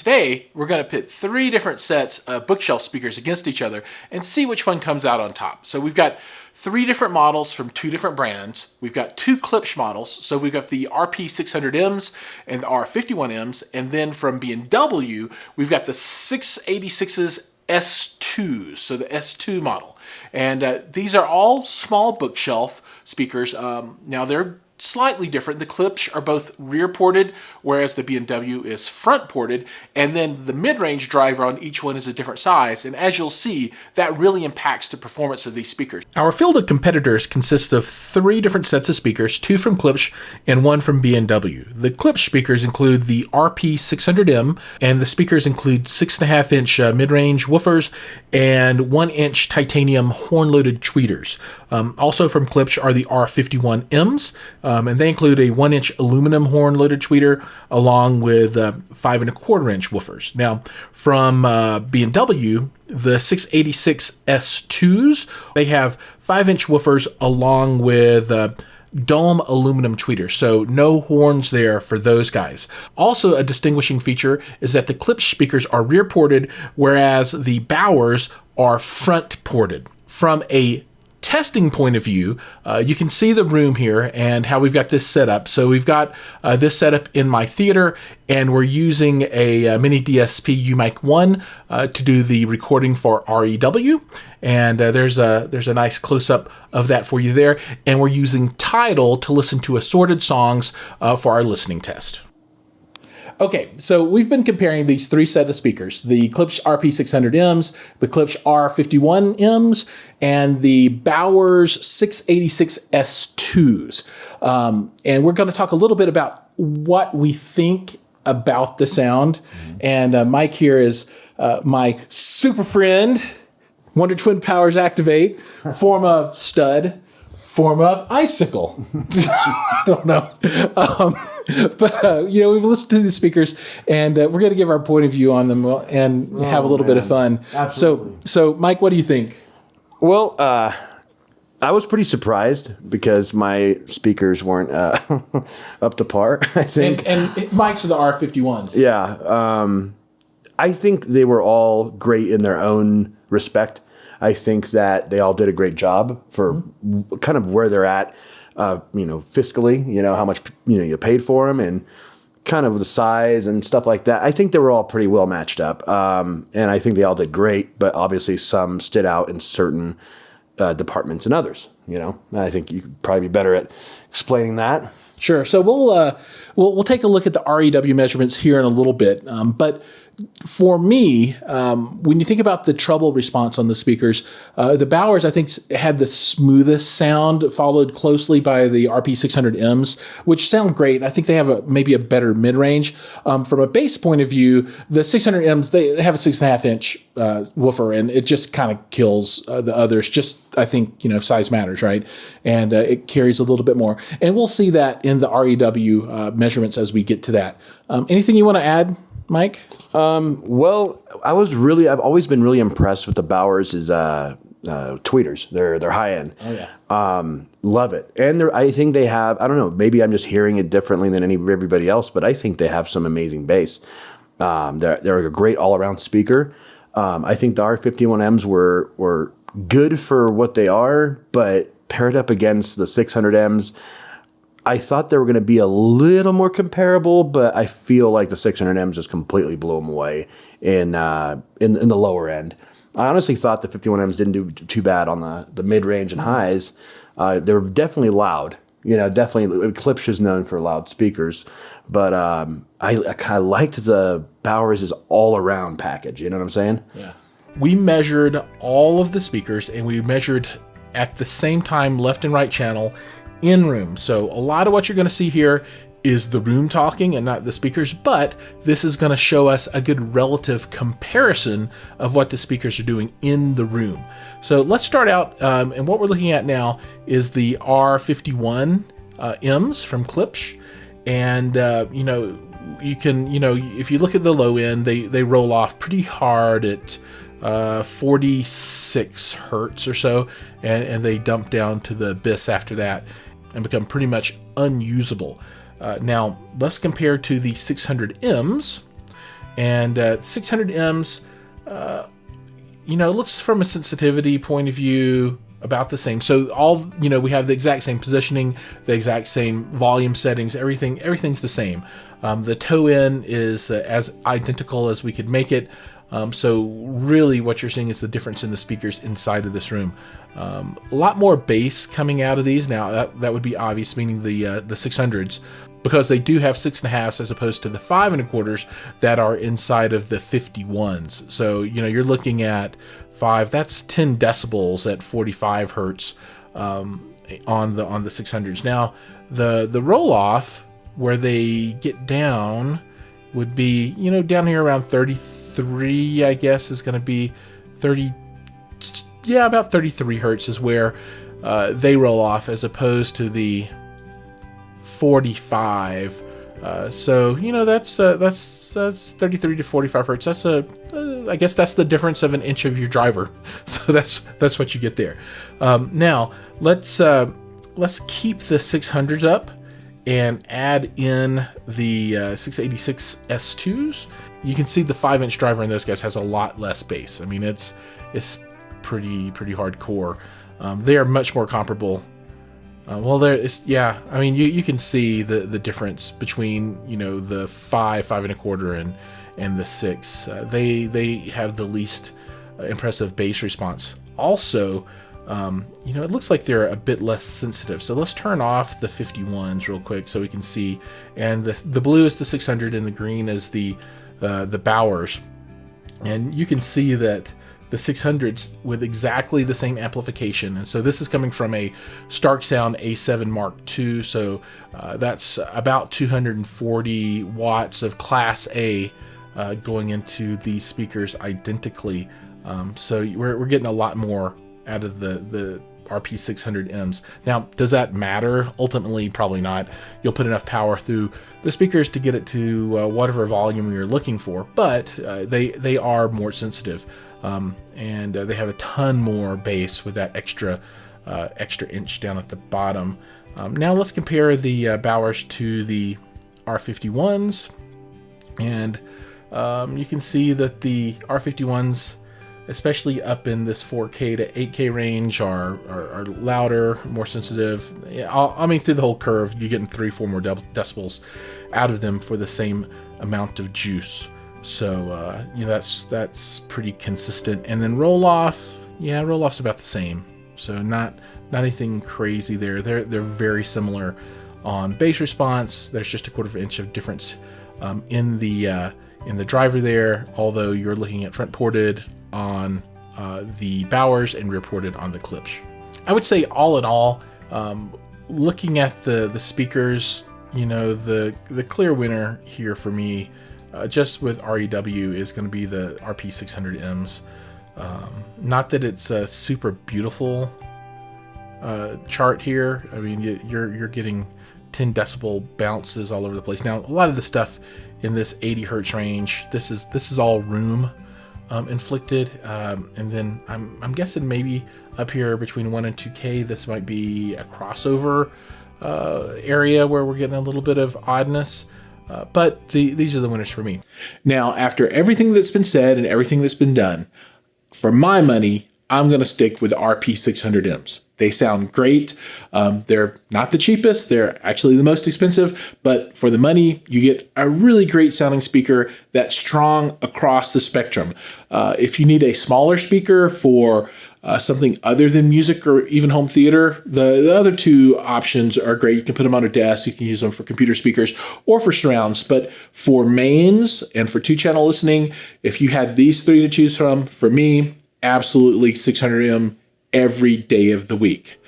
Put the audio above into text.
today we're going to pit 3 different sets of bookshelf speakers against each other and see which one comes out on top. So we've got 3 different models from 2 different brands. We've got 2 Klipsch models. So we've got the RP-600Ms and the R-51Ms. And then from B&W, we've got the 686's S2s, so the S2 model. And these are all small bookshelf speakers. Now they're slightly different. The Klipsch are both rear ported, whereas the B&W is front ported, and then the mid-range driver on each one is a different size, and as you'll see, that really impacts the performance of these speakers. Our field of competitors consists of 3 different sets of speakers, 2 from Klipsch and 1 from B&W. The Klipsch speakers include the RP-600M, and the speakers include 6.5-inch mid-range woofers and 1-inch titanium horn-loaded tweeters. Also from Klipsch are the R-51Ms, and they include a 1-inch aluminum horn-loaded tweeter along with 5.25-inch woofers. Now, from B&W, the 686 S2s, they have 5-inch woofers along with dome aluminum tweeters, so no horns there for those guys. Also, a distinguishing feature is that the Klipsch speakers are rear ported, whereas the Bowers are front ported. From a testing point of view, you can see the room here and how we've got this set up. So we've got this set up in my theater, and we're using a mini DSP UMIC 1 to do the recording for REW. And there's a nice close-up of that for you there. And we're using Tidal to listen to assorted songs for our listening test. Okay, so we've been comparing these 3 sets of speakers, the Klipsch RP-600Ms, the Klipsch R-51Ms, and the Bowers 686 S2s. And we're going to talk a little bit about what we think about the sound. And Mike here is my super friend, Wonder Twin Powers Activate, form of stud, form of icicle. I don't know. But, we've listened to the speakers, and we're going to give our point of view on them and have a little bit of fun. Absolutely. So, Mike, what do you think? Well, I was pretty surprised because my speakers weren't up to par, I think. And Mike's are the R51s. Yeah. I think they were all great in their own respect. I think that they all did a great job for kind of where they're at. Fiscally, how much, you paid for them and kind of the size and stuff like that. I think they were all pretty well matched up. And I think they all did great, but obviously some stood out in certain departments and others, I think you could probably be better at explaining that. Sure. So we'll take a look at the REW measurements here in a little bit. But for me, when you think about the treble response on the speakers, the Bowers, I think, had the smoothest sound, followed closely by the RP-600Ms, which sound great. I think they have maybe a better mid-range. From a bass point of view, the 600Ms, they have a 6.5-inch woofer, and it just kind of kills the others. Just, I think, size matters, right? And it carries a little bit more. And we'll see that in the REW measurements as we get to that. Anything you want to add, Mike? Well, I've always been really impressed with the Bowers' tweeters. They're high end. Oh yeah. Love it. And I think they have, I don't know, maybe I'm just hearing it differently than everybody else, but I think they have some amazing bass. They're a great all around speaker. I think the R-51Ms were good for what they are, but paired up against the 600Ms, I thought they were going to be a little more comparable, but I feel like the 600Ms just completely blew them away in the lower end. I honestly thought the 51Ms didn't do too bad on the mid-range and highs. They were definitely loud. Definitely Klipsch is known for loud speakers, but I kind of liked the Bowers' all-around package. You know what I'm saying? Yeah. We measured all of the speakers, and we measured at the same time left and right channel in room. So a lot of what you're going to see here is the room talking and not the speakers, but this is going to show us a good relative comparison of what the speakers are doing in the room. So let's start out, and what we're looking at now is the R-51Ms from Klipsch. And, you can, if you look at the low end, they roll off pretty hard at 46 hertz or so, and they dump down to the abyss after that and become pretty much unusable. Now, let's compare to the 600Ms, And 600Ms, you know, it looks from a sensitivity point of view about the same. So all, you know, we have the exact same positioning, the exact same volume settings, everything's the same. The toe in is as identical as we could make it. So really what you're seeing is the difference in the speakers inside of this room. A lot more bass coming out of these. Now that would be obvious, meaning the 600s, because they do have 6.5s as opposed to the 5.25s that are inside of the 51s. So, you know, you're looking at 5, that's 10 decibels at 45 hertz on the 600s. Now, the roll off where they get down would be, you know, down here around 33, I guess, is going to be 30. Yeah, about 33 hertz is where they roll off, as opposed to the 45. So, you know, that's 33 to 45 hertz. That's I guess that's the difference of an inch of your driver. So that's what you get there. Now let's keep the 600s up and add in the 686 S2s. You can see the 5-inch driver in those guys has a lot less bass. I mean, it's pretty hardcore. They are much more comparable. Well, there is, yeah. I mean, you can see the difference between, you know, the 5.25, and the 6. They have the least impressive bass response. Also, you know, it looks like they're a bit less sensitive. So let's turn off the 51s real quick so we can see. And the blue is the 600 and the green is the Bowers. And you can see that the 600s with exactly the same amplification. And so this is coming from a Stark Sound A7 Mark II. So that's about 240 watts of Class A going into these speakers identically. So we're getting a lot more out of the RP-600Ms. Now, does that matter? Ultimately, probably not. You'll put enough power through the speakers to get it to whatever volume you're looking for, but they are more sensitive. And they have a ton more bass with that extra inch down at the bottom. Now let's compare the Bowers to the R51s, and you can see that the R51s, especially up in this 4K to 8K range, are louder, more sensitive. I mean, through the whole curve, you're getting 3-4 more decibels out of them for the same amount of juice. So you know, that's pretty consistent. And then roll off, yeah, roll off's about the same. So not anything crazy there. They're very similar on bass response. There's just a 1/4 inch of difference in the driver there. Although you're looking at front ported on the Bowers and rear ported on the Klipsch. I would say all in all, looking at the speakers, you know, the clear winner here for me, just with REW, is going to be the RP-600Ms. Not that it's a super beautiful chart here. I mean, you're getting 10 decibel bounces all over the place. Now, a lot of the stuff in this 80 hertz range, this is all room inflicted, and then I'm guessing maybe up here between 1 and 2K, this might be a crossover area where we're getting a little bit of oddness. But these are the winners for me. Now, after everything that's been said and everything that's been done, for my money, I'm going to stick with the RP-600Ms. They sound great. They're not the cheapest. They're actually the most expensive. But for the money, you get a really great sounding speaker that's strong across the spectrum. If you need a smaller speaker for something other than music or even home theater, the other two options are great. You can put them on a desk. You can use them for computer speakers or for surrounds. But for mains and for 2-channel listening, if you had these 3 to choose from, for me, absolutely 600M every day of the week.